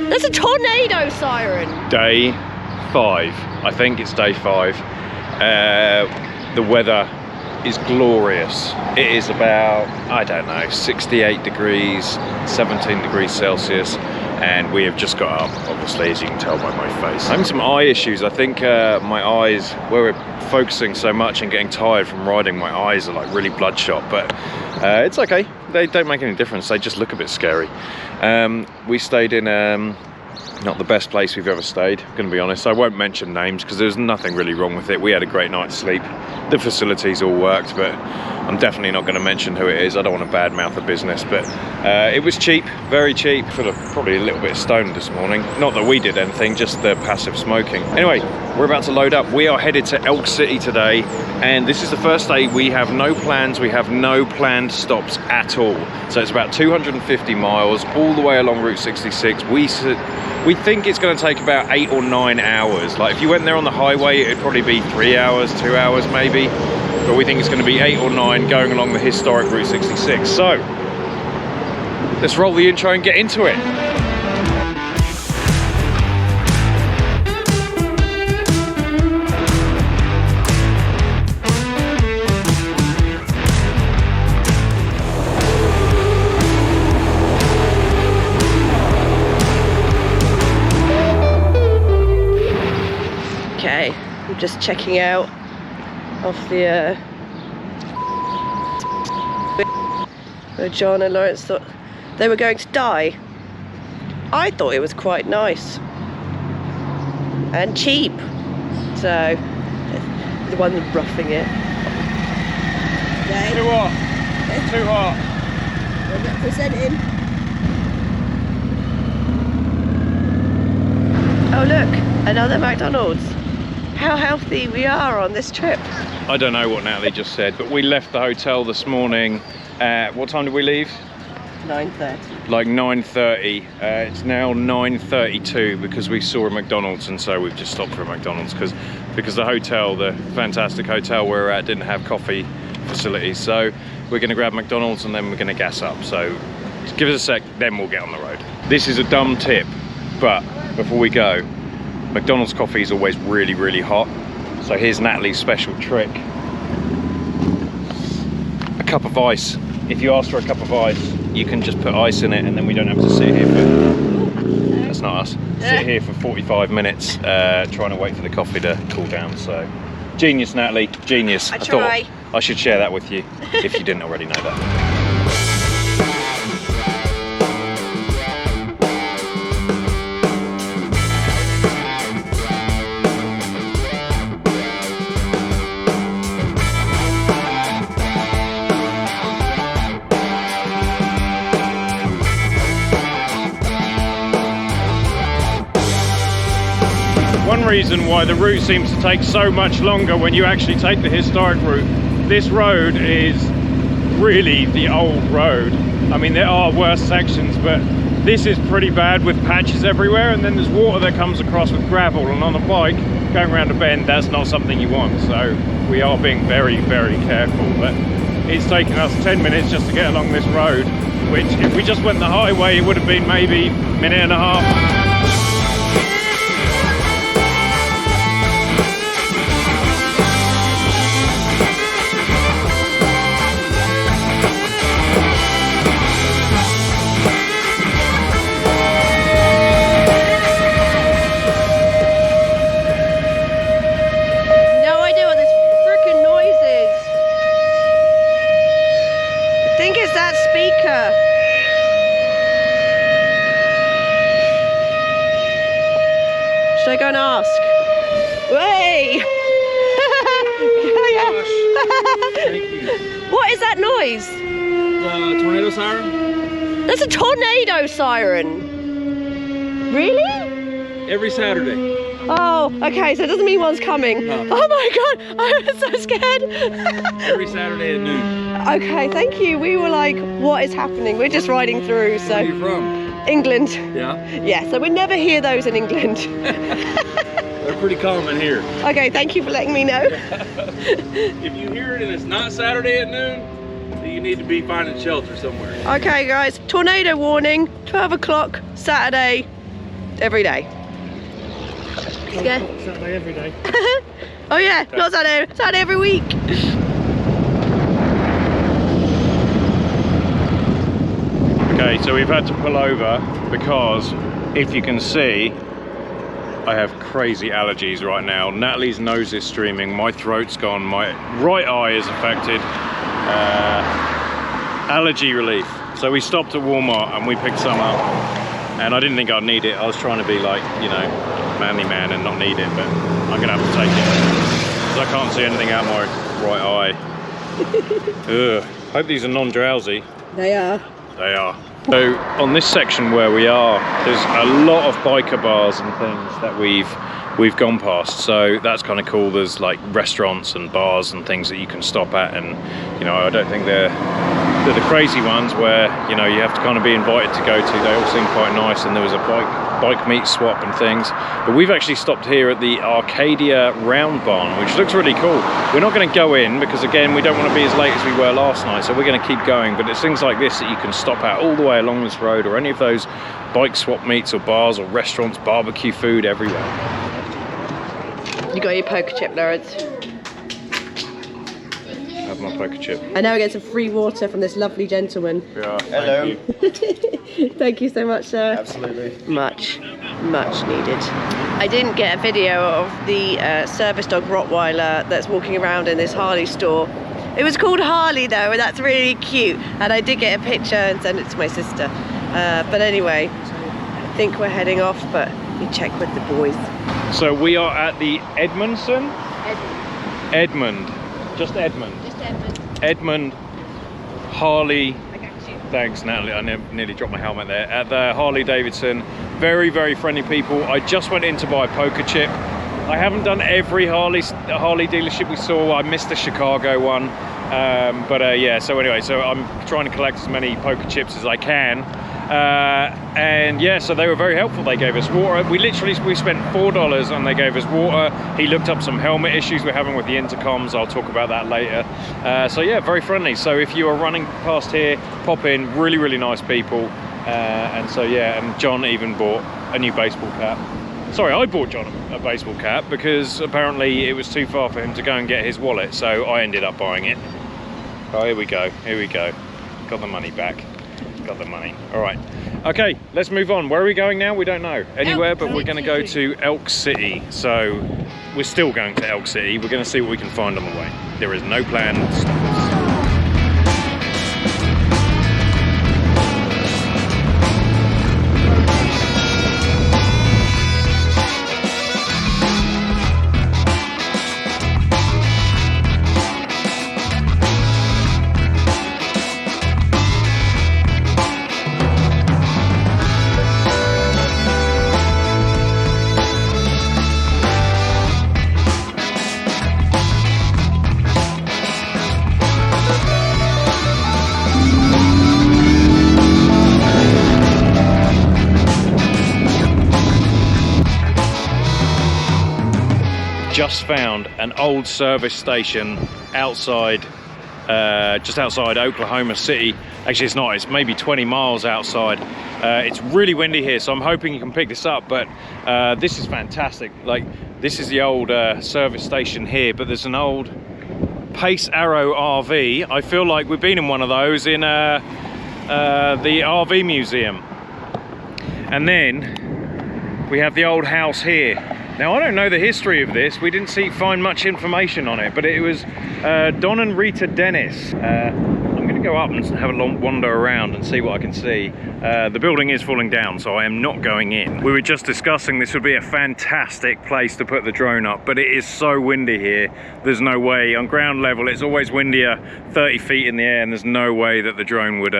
There's a tornado siren. Day 5. I think it's day 5. The weather is glorious. It is about, I don't know, 68 degrees, 17 degrees Celsius. And we have just got up, obviously, as you can tell by my face. I'm having some eye issues. I think my eyes, where we're focusing so much and getting tired from riding, my eyes are like really bloodshot, but it's okay. They don't make any difference. They just look a bit scary. We stayed in not the best place we've ever stayed, I'm gonna be honest. I won't mention names because there's nothing really wrong with it. We had a great night's sleep. The facilities all worked, but I'm definitely not gonna mention who it is. I don't want to badmouth the business, but it was cheap, very cheap. Probably a little bit stoned this morning. Not that we did anything, just the passive smoking. Anyway, we're about to load up. We are headed to Elk City today, and this is the first day we have no plans. We have no planned stops at all. So it's about 250 miles all the way along Route 66. We think it's going to take about 8 or 9 hours. Like if you went there on the highway, it'd probably be 3 hours, 2 hours maybe. But we think it's going to be 8 or 9 going along the historic Route 66. So let's roll the intro and get into it. Okay, I'm just checking out off the where John and Lawrence thought they were going to die. I thought it was quite nice and cheap, so the one roughing it. Too hot. Too hot. We're representing. Oh look, another McDonald's. How healthy we are on this trip. I don't know what Natalie just said, but we left the hotel this morning at, what time did we leave? 9:30. Like 9:30. It's now 9:32 because we saw a McDonald's, and so we've just stopped for a McDonald's because the hotel, the fantastic hotel we're at, didn't have coffee facilities. So we're gonna grab McDonald's and then we're gonna gas up. So just give us a sec, then we'll get on the road. This is a dumb tip, but before we go, McDonald's coffee is always really, really hot. So here's Natalie's special trick. A cup of ice. If you ask for a cup of ice, you can just put ice in it and then we don't have to sit here for, that's not us, sit here for 45 minutes trying to wait for the coffee to cool down. So, genius Natalie, genius. I thought I should share that with you if you didn't already know that. One reason why the route seems to take so much longer when you actually take the historic route, this road is really the old road. I mean, there are worse sections, but this is pretty bad with patches everywhere, and then there's water that comes across with gravel, and on a bike going around a bend, that's not something you want. So we are being very, very careful, but it's taken us 10 minutes just to get along this road, which if we just went the highway, it would have been maybe a minute and a half. Should I go and ask? Way! Thank you. What is that noise? The tornado siren? There's a tornado siren. Really? Every Saturday. Oh, okay, so it doesn't mean one's coming. No. Oh my god, I was so scared. Every Saturday at noon. Okay, thank you. We were like, what is happening? We're just riding through, so. Where are you from? England. Yeah? Yeah, so we never hear those in England. They're pretty common here. Okay, thank you for letting me know. If you hear it and it's not Saturday at noon, then you need to be finding shelter somewhere. Okay guys, tornado warning, 12 o'clock, Saturday. every day. Yeah. Saturday every day. Oh yeah, not Saturday. Saturday every week. Okay, so we've had to pull over because, if you can see, I have crazy allergies right now. Natalie's nose is streaming, my throat's gone, my right eye is affected. Allergy relief. So we stopped at Walmart and we picked some up. And I didn't think I'd need it. I was trying to be like, you know, manly man and not need it, but I'm gonna have to take it. Because I can't see anything out my right eye. Ugh. Hope these are non-drowsy. They are. They are. So on this section where we are, there's a lot of biker bars and things that we've gone past. So that's kind of cool. There's like restaurants and bars and things that you can stop at, and you know, I don't think they're the crazy ones where, you know, you have to kind of be invited to go to. They all seem quite nice, and there was a bike meet swap and things. But we've actually stopped here at the Arcadia Round Barn, which looks really cool. We're not going to go in because, again, we don't want to be as late as we were last night, so we're going to keep going. But it's things like this that you can stop at all the way along this road, or any of those bike swap meets or bars or restaurants, barbecue food everywhere. You got your poker chip, Lawrence? Have my poker chip. And now we get some free water from this lovely gentleman. Yeah, Hello. thank you. Thank you so much, sir. Absolutely. Much needed. I didn't get a video of the service dog Rottweiler that's walking around in this Harley store. It was called Harley though, and that's really cute. And I did get a picture and send it to my sister. But anyway, I think we're heading off, but you check with the boys. So we are at the Edmundson? Edmund. Just Edmund. Just Edmund. Edmund Harley. I got you. Thanks, Natalie. I nearly dropped my helmet there. At the Harley Davidson. Very, very friendly people. I just went in to buy a poker chip. I haven't done every Harley dealership we saw. I missed the Chicago one. Yeah, so anyway, so I'm trying to collect as many poker chips as I can. And yeah, so they were very helpful. They gave us water. We spent $4 and they gave us water. He looked up some helmet issues we're having with the intercoms. I'll talk about that later. So yeah, very friendly. So if you are running past here, pop in. Really, really nice people. And so yeah, and John even bought a new baseball cap. Sorry, I bought John a baseball cap because apparently it was too far for him to go and get his wallet. So I ended up buying it. Oh, here we go. Here we go. Got the money back. Got the money. All right. Okay, let's move on. Where are we going now? We don't know. Anywhere, but we're going to go to Elk City. So we're still going to Elk City. We're going to see what we can find on the way. There is no plan to stop us. Just found an old service station outside, just outside Oklahoma City. Actually, it's not, it's maybe 20 miles outside. It's really windy here, so I'm hoping you can pick this up, but this is fantastic. Like, this is the old service station here, but there's an old Pace Arrow RV. I feel like we've been in one of those in the RV museum. And then we have the old house here. Now, I don't know the history of this. We didn't find much information on it, but it was Don and Rita Dennis. I'm going to go up and have a long wander around and see what I can see. The building is falling down, so I am not going in. We were just discussing this would be a fantastic place to put the drone up, but it is so windy here. There's no way. On ground level, it's always windier 30 feet in the air, and there's no way that the drone would...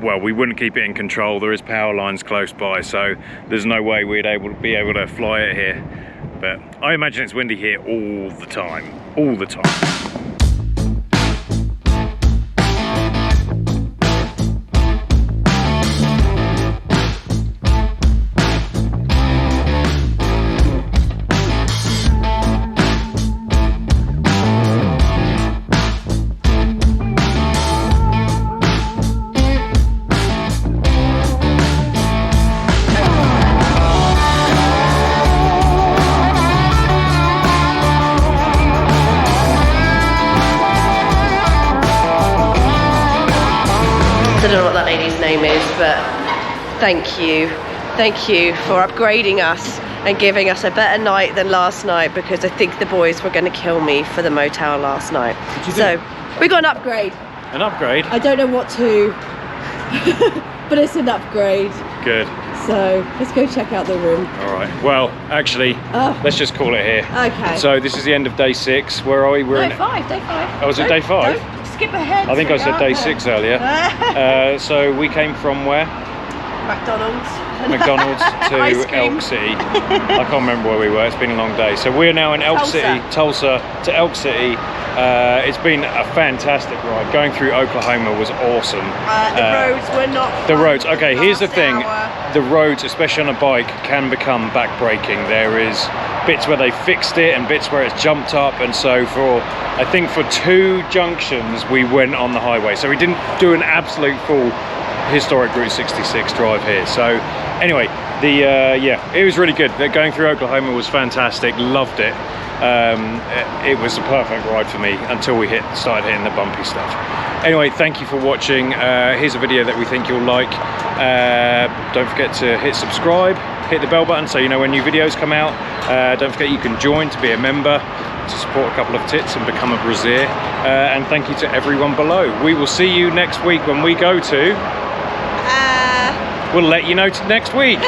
well, we wouldn't keep it in control. There is power lines close by, so there's no way we'd be able to fly it here. But I imagine it's windy here all the time. All the time. I don't know what that lady's name is, but thank you. Thank you for upgrading us and giving us a better night than last night, because I think the boys were going to kill me for the motel last night. So we got an upgrade. An upgrade? I don't know what to, but it's an upgrade. Good. So let's go check out the room. All right. Well, actually, let's just call it here. Okay. So this is the end of day 6. Where are we? We're Day 5. Day 5. Oh, was it day 5? Don't skip ahead. I think I said day 6 earlier. So we came from where? McDonald's to Elk City. I can't remember where we were. It's been a long day. So we're now in Elk City, Tulsa to Elk City. It's been a fantastic ride. Going through Oklahoma was awesome. The roads were not fun. The roads. Okay, here's the thing. Hour. The roads, especially on a bike, can become back-breaking. There is bits where they fixed it and bits where it's jumped up. And so I think for 2 junctions, we went on the highway. So we didn't do an absolute full historic Route 66 drive here. So anyway, it was really good. Going through Oklahoma was fantastic. Loved it. It was the perfect ride for me until we started hitting the bumpy stuff. Anyway, thank you for watching. Here's a video that we think you'll like. Don't forget to hit subscribe, hit the bell button so you know when new videos come out. Don't forget you can join to be a member, to support a couple of tits and become a Braziere. And thank you to everyone below. We will see you next week when we go to... We'll let you know next week.